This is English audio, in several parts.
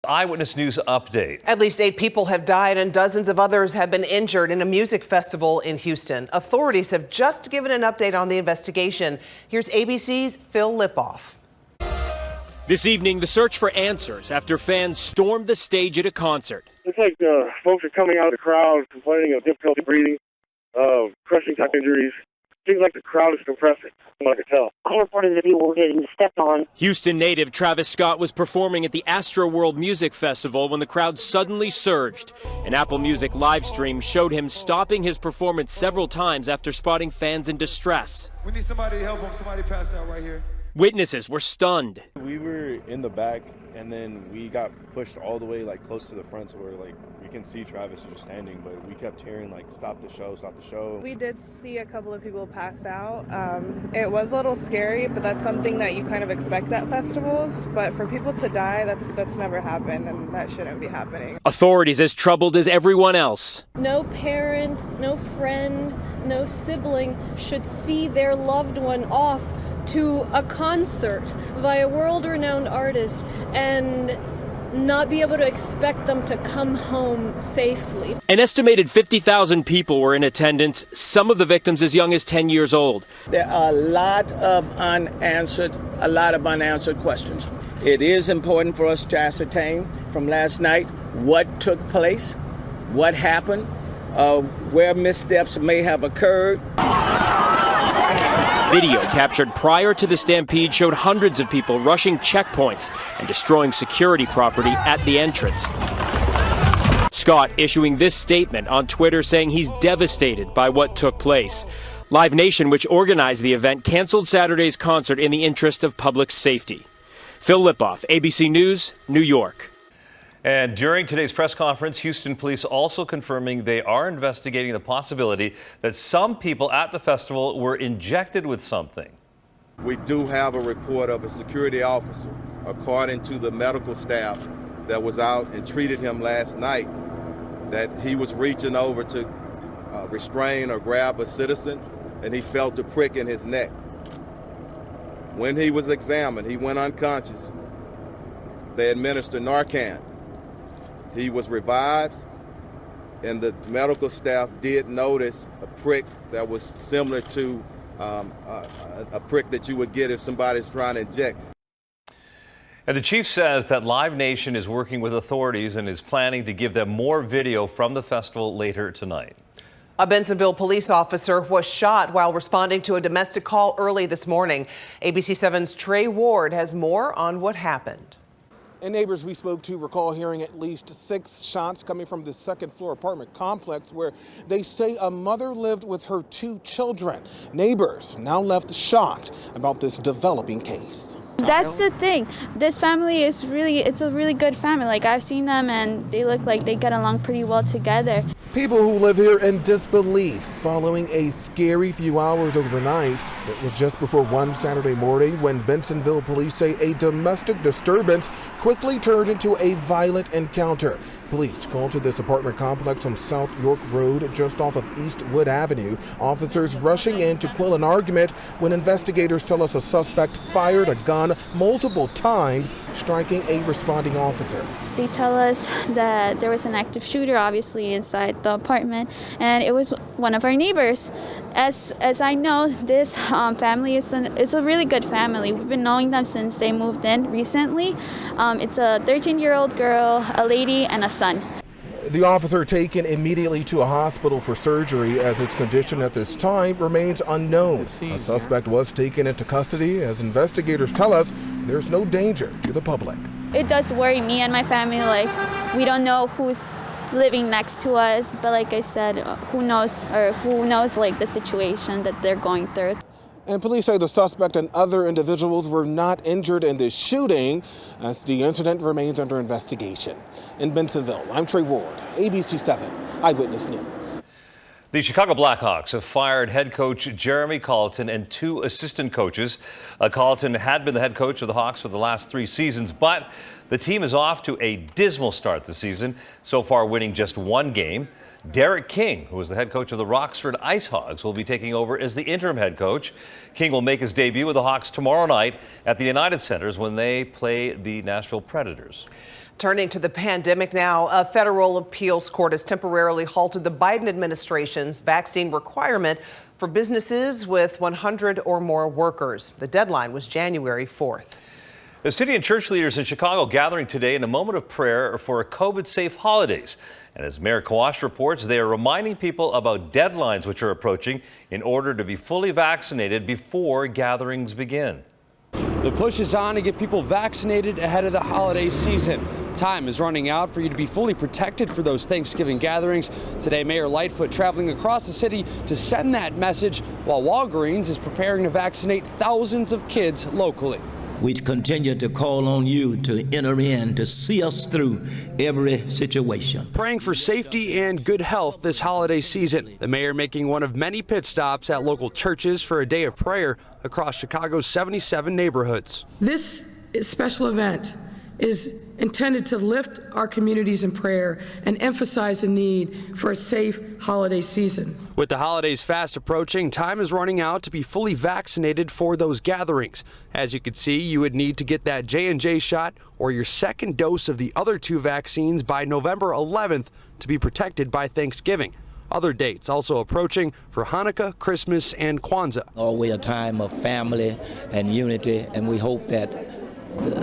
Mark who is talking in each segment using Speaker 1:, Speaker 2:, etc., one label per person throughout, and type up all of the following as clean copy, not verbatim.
Speaker 1: Eyewitness News update.
Speaker 2: At least 8 people have died and dozens of others have been injured in a music festival in Houston. Authorities have just given an update on the investigation. Here's ABC's Phil Lipoff.
Speaker 3: This evening, the search for answers after fans stormed the stage at a concert.
Speaker 4: It's like folks are coming out of the crowd complaining of difficulty breathing, crushing type injuries. Seems like the crowd is compressing, from what I can tell.
Speaker 5: All reported that people were getting stepped on.
Speaker 3: Houston native Travis Scott was performing at the Astroworld Music Festival when the crowd suddenly surged. An Apple Music live stream showed him stopping his performance several times after spotting fans in distress.
Speaker 6: We need somebody to help him. Somebody passed out right here.
Speaker 3: Witnesses were stunned.
Speaker 7: We were in the back, and then we got pushed all the way close to the front, so we're we can see Travis just standing, but we kept hearing stop the show, stop the show.
Speaker 8: We did see a couple of people pass out. It was a little scary, but that's something that you kind of expect at festivals. But for people to die, that's never happened, and that shouldn't be happening.
Speaker 3: Authorities as troubled as everyone else.
Speaker 9: No parent, no friend, no sibling should see their loved one off to a concert by a world-renowned artist and not be able to expect them to come home safely.
Speaker 3: An estimated 50,000 people were in attendance, some of the victims as young as 10 years old.
Speaker 10: There are a lot of unanswered questions. It is important for us to ascertain from last night what took place, what happened, where missteps may have occurred.
Speaker 3: Video captured prior to the stampede showed hundreds of people rushing checkpoints and destroying security property at the entrance. Scott issuing this statement on Twitter saying he's devastated by what took place. Live Nation, which organized the event, canceled Saturday's concert in the interest of public safety. Phil Lipoff, ABC News, New York.
Speaker 1: And during today's press conference, Houston police also confirming they are investigating the possibility that some people at the festival were injected with something.
Speaker 7: We do have a report of a security officer, according to the medical staff that was out and treated him last night, that he was reaching over to restrain or grab a citizen, and he felt a prick in his neck. When he was examined, he went unconscious. They administered Narcan. He was revived, and the medical staff did notice a prick that was similar to a prick that you would get if somebody's trying to inject.
Speaker 1: And the chief says that Live Nation is working with authorities and is planning to give them more video from the festival later tonight.
Speaker 2: A Bensenville police officer was shot while responding to a domestic call early this morning. ABC 7's Trey Ward has more on what happened.
Speaker 11: And neighbors we spoke to recall hearing at least 6 shots coming from the second-floor apartment complex where they say a mother lived with her 2 children. Neighbors now left shocked about this developing case.
Speaker 12: That's the thing. This family is it's a really good family. I've seen them and they look like they get along pretty well together.
Speaker 11: People who live here in disbelief following a scary few hours overnight. It was just before 1 Saturday morning when Bensenville police say a domestic disturbance quickly turned into a violent encounter. Police called to this apartment complex on South York Road just off of East Wood Avenue. Officers rushing in to quell an argument when investigators tell us a suspect fired a gun multiple times, striking a responding officer.
Speaker 12: They tell us that there was an active shooter obviously inside the apartment, and it was one of our neighbors. As I know, this family is a really good family. We've been knowing them since they moved in recently. It's a 13-year-old girl, a lady, and a son.
Speaker 11: The officer taken immediately to a hospital for surgery as his condition at this time remains unknown. A suspect was taken into custody. As investigators tell us, there's no danger to the public.
Speaker 12: It does worry me and my family. We don't know who's living next to us, but like I said, who knows the situation that they're going through.
Speaker 11: And police say the suspect and other individuals were not injured in this shooting as the incident remains under investigation. In Bensenville, I'm Trey Ward, ABC 7 Eyewitness News.
Speaker 1: The Chicago Blackhawks have fired head coach Jeremy Colleton and 2 assistant coaches. Colleton had been the head coach of the Hawks for the last 3 seasons, but the team is off to a dismal start this season, so far winning just 1 game. Derek King, who was the head coach of the Roxford Ice Hogs, will be taking over as the interim head coach. King will make his debut with the Hawks tomorrow night at the United Centers when they play the Nashville Predators.
Speaker 2: Turning to the pandemic now, a federal appeals court has temporarily halted the Biden administration's vaccine requirement for businesses with 100 or more workers. The deadline was January 4th.
Speaker 1: The city and church leaders in Chicago gathering today in a moment of prayer for COVID-safe holidays. And as Mayor Kawash reports, they are reminding people about deadlines which are approaching in order to be fully vaccinated before gatherings begin.
Speaker 13: The push is on to get people vaccinated ahead of the holiday season. Time is running out for you to be fully protected for those Thanksgiving gatherings. Today, Mayor Lightfoot traveling across the city to send that message, while Walgreens is preparing to vaccinate thousands of kids locally.
Speaker 14: We continue to call on you to enter in to see us through every situation.
Speaker 13: Praying for safety and good health this holiday season. The mayor making one of many pit stops at local churches for a day of prayer across Chicago's 77 neighborhoods.
Speaker 15: This special event is intended to lift our communities in prayer and emphasize the need for a safe holiday season.
Speaker 13: With the holidays fast approaching, time is running out to be fully vaccinated for those gatherings. As you can see, you would need to get that J&J shot or your second dose of the other two vaccines by November 11th to be protected by Thanksgiving. Other dates also approaching for Hanukkah, Christmas, and Kwanzaa.
Speaker 14: Always a time of family and unity, and we hope that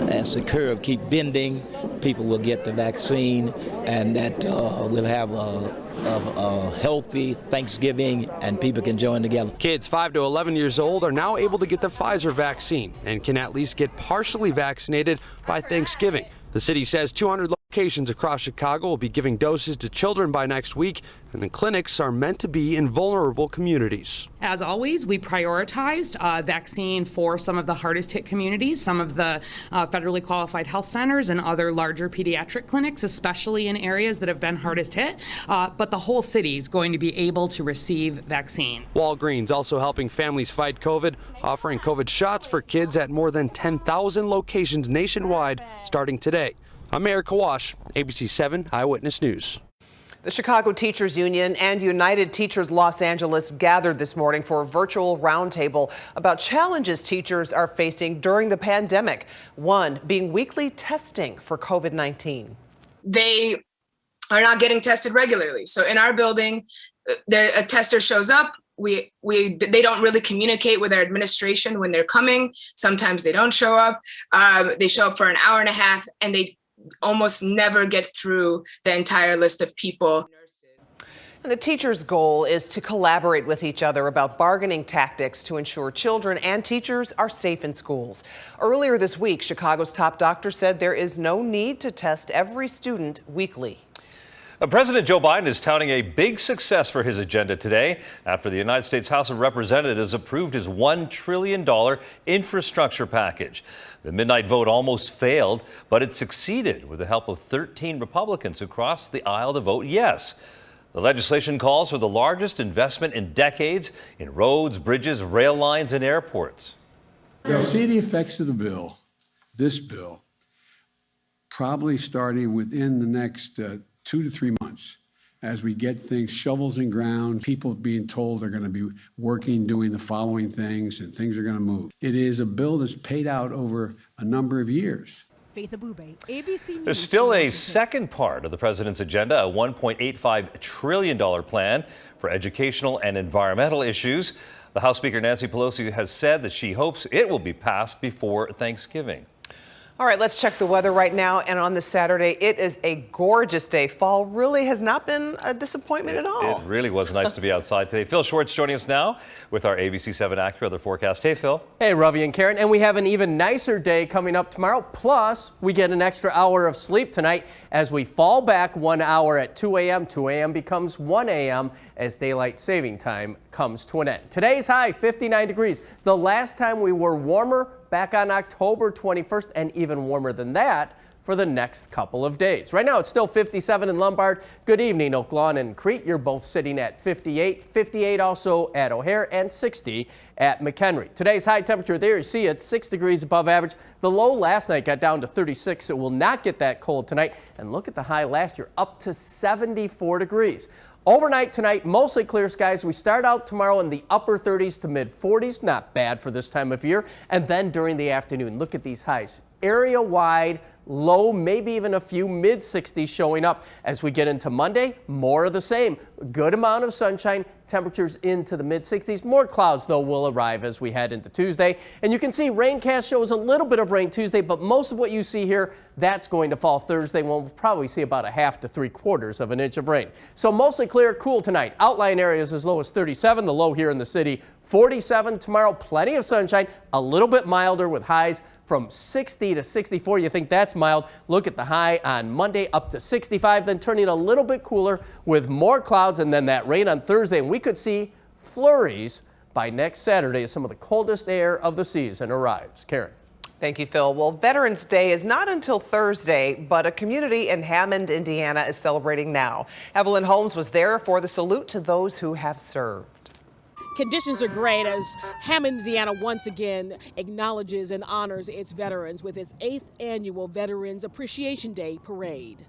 Speaker 14: as the curve keep bending, people will get the vaccine, and that we'll have a healthy Thanksgiving and people can join together.
Speaker 13: Kids 5 to 11 years old are now able to get the Pfizer vaccine and can at least get partially vaccinated by Thanksgiving. The city says 200 locations across Chicago will be giving doses to children by next week, and the clinics are meant to be in vulnerable communities.
Speaker 16: As always, we prioritized vaccine for some of the hardest hit communities, some of the federally qualified health centers and other larger pediatric clinics, especially in areas that have been hardest hit. But the whole city is going to be able to receive vaccine.
Speaker 13: Walgreens also helping families fight COVID, offering COVID shots for kids at more than 10,000 locations nationwide starting today. I'm Mayor Kawash, ABC 7 Eyewitness News.
Speaker 2: The Chicago Teachers Union and United Teachers Los Angeles gathered this morning for a virtual roundtable about challenges teachers are facing during the pandemic, one being weekly testing for COVID-19.
Speaker 17: They are not getting tested regularly. So in our building, a tester shows up. They don't really communicate with our administration when they're coming. Sometimes they don't show up. They show up for an hour and a half, and they almost never get through the entire list of people.
Speaker 2: And the teachers' goal is to collaborate with each other about bargaining tactics to ensure children and teachers are safe in schools. Earlier this week, Chicago's top doctor said there is no need to test every student weekly.
Speaker 1: President Joe Biden is touting a big success for his agenda today after the United States House of Representatives approved his $1 trillion infrastructure package. The midnight vote almost failed, but it succeeded with the help of 13 Republicans who crossed the aisle to vote yes. The legislation calls for the largest investment in decades in roads, bridges, rail lines, and airports.
Speaker 18: You'll see the effects of the bill, this bill, probably starting within the next 2 to 3 months as we get things, shovels in ground, people being told they're going to be working, doing the following things, and things are going to move. It is a bill that's paid out over a number of years.
Speaker 1: There's still a second part of the president's agenda, a $1.85 trillion plan for educational and environmental issues. The House Speaker Nancy Pelosi has said that she hopes it will be passed before Thanksgiving.
Speaker 2: All right, let's check the weather right now. And on this Saturday, it is a gorgeous day. Fall really has not been a disappointment at all.
Speaker 1: It really was nice to be outside today. Phil Schwartz joining us now with our ABC 7 AccuWeather forecast. Hey, Phil.
Speaker 19: Hey, Ravi and Karen. And we have an even nicer day coming up tomorrow. Plus, we get an extra hour of sleep tonight as we fall back 1 hour at 2 a.m. 2 a.m. becomes 1 a.m. as daylight saving time comes to an end. Today's high, 59 degrees. The last time we were warmer back on October 21st, and even warmer than that for the next couple of days. Right now, it's still 57 in Lombard. Good evening, Oak Lawn and Crete. You're both sitting at 58. 58 also at O'Hare, and 60 at McHenry. Today's high temperature there, you see it's 6 degrees above average. The low last night got down to 36. It will not get that cold tonight. And look at the high last year, up to 74 degrees. Overnight tonight, mostly clear skies. We start out tomorrow in the upper 30s to mid 40s. Not bad for this time of year. And then during the afternoon, look at these highs. area-wide low, maybe even a few mid-60s showing up. As we get into Monday, more of the same. Good amount of sunshine, temperatures into the mid-60s. More clouds, though, will arrive as we head into Tuesday. And you can see Raincast shows a little bit of rain Tuesday, but most of what you see here, that's going to fall Thursday, when we'll probably see about 1/2 to 3/4 of an inch of rain. So mostly clear, cool tonight. Outlying areas as low as 37, the low here in the city, 47. Tomorrow, plenty of sunshine, a little bit milder with highs from 60 to 64. You think that's mild? Look at the high on Monday, up to 65, then turning a little bit cooler with more clouds and then that rain on Thursday. And we could see flurries by next Saturday as some of the coldest air of the season arrives. Karen.
Speaker 2: Thank you, Phil. Well, Veterans Day is not until Thursday, but a community in Hammond, Indiana is celebrating now. Evelyn Holmes was there for the salute to those who have served.
Speaker 20: Conditions are great as Hammond, Indiana once again acknowledges and honors its veterans with its 8th annual Veterans Appreciation Day parade.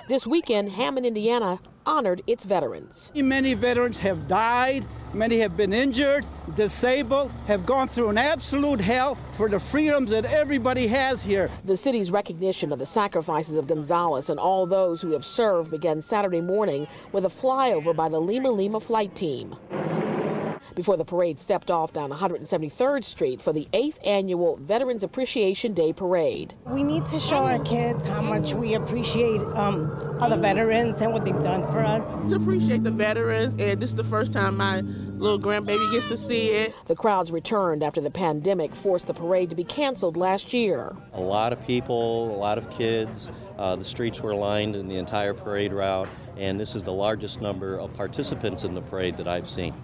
Speaker 20: This weekend, Hammond, Indiana honored its veterans.
Speaker 21: Many veterans have died, many have been injured, disabled, have gone through an absolute hell for the freedoms that everybody has here.
Speaker 20: The city's recognition of the sacrifices of Gonzales and all those who have served began Saturday morning with a flyover by the Lima Lima flight team, before the parade stepped off down 173rd Street for the 8th annual Veterans Appreciation Day parade.
Speaker 22: We need to show our kids how much we appreciate other veterans and what they've done for us.
Speaker 23: To appreciate the veterans, and this is the first time my little grandbaby gets to see it.
Speaker 20: The crowds returned after the pandemic forced the parade to be canceled last year.
Speaker 24: A lot of people, a lot of kids. The streets were lined in the entire parade route, and this is the largest number of participants in the parade that I've seen.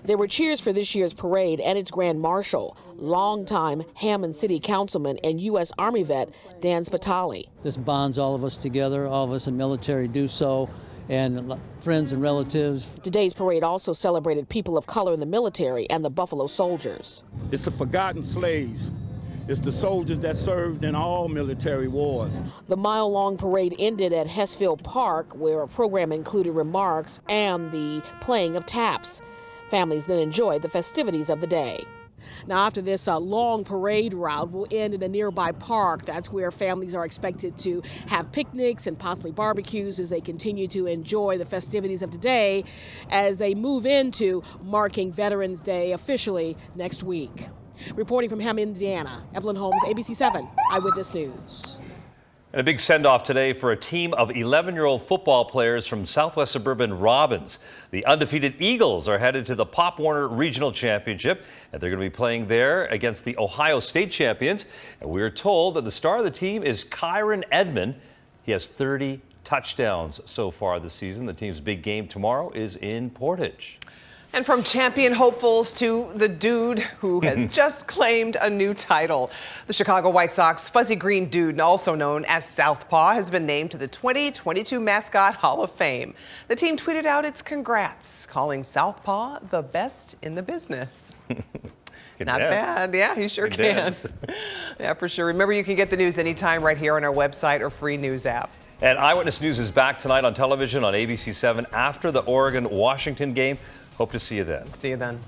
Speaker 20: There were cheers for this year's parade and its grand marshal, longtime Hammond City Councilman and U.S. Army vet Dan Spatali.
Speaker 25: This bonds all of us together, all of us in military do so, and friends and relatives.
Speaker 20: Today's parade also celebrated people of color in the military and the Buffalo Soldiers.
Speaker 21: It's the forgotten slaves. It's the soldiers that served in all military wars.
Speaker 20: The mile-long parade ended at Hessville Park, where a program included remarks and the playing of taps. Families then enjoyed the festivities of the day. Now, after this long parade route will end in a nearby park. That's where families are expected to have picnics and possibly barbecues as they continue to enjoy the festivities of today as they move into marking Veterans Day officially next week. Reporting from Hammond, Indiana, Evelyn Holmes, ABC 7 Eyewitness News.
Speaker 1: And a big send-off today for a team of 11-year-old football players from Southwest suburban Robbins. The undefeated Eagles are headed to the Pop Warner Regional Championship, and they're going to be playing there against the Ohio State champions. And we're told that the star of the team is Kyron Edmond. He has 30 touchdowns so far this season. The team's big game tomorrow is in Portage.
Speaker 2: And from champion hopefuls to the dude who has just claimed a new title. The Chicago White Sox fuzzy green dude, also known as Southpaw, has been named to the 2022 Mascot Hall of Fame. The team tweeted out its congrats, calling Southpaw the best in the business. Not bad. Yeah, he sure can. Yeah, for sure. Remember, you can get the news anytime right here on our website or free news app.
Speaker 1: And Eyewitness News is back tonight on television on ABC 7 after the Oregon-Washington game. Hope to see you then.
Speaker 2: See you then.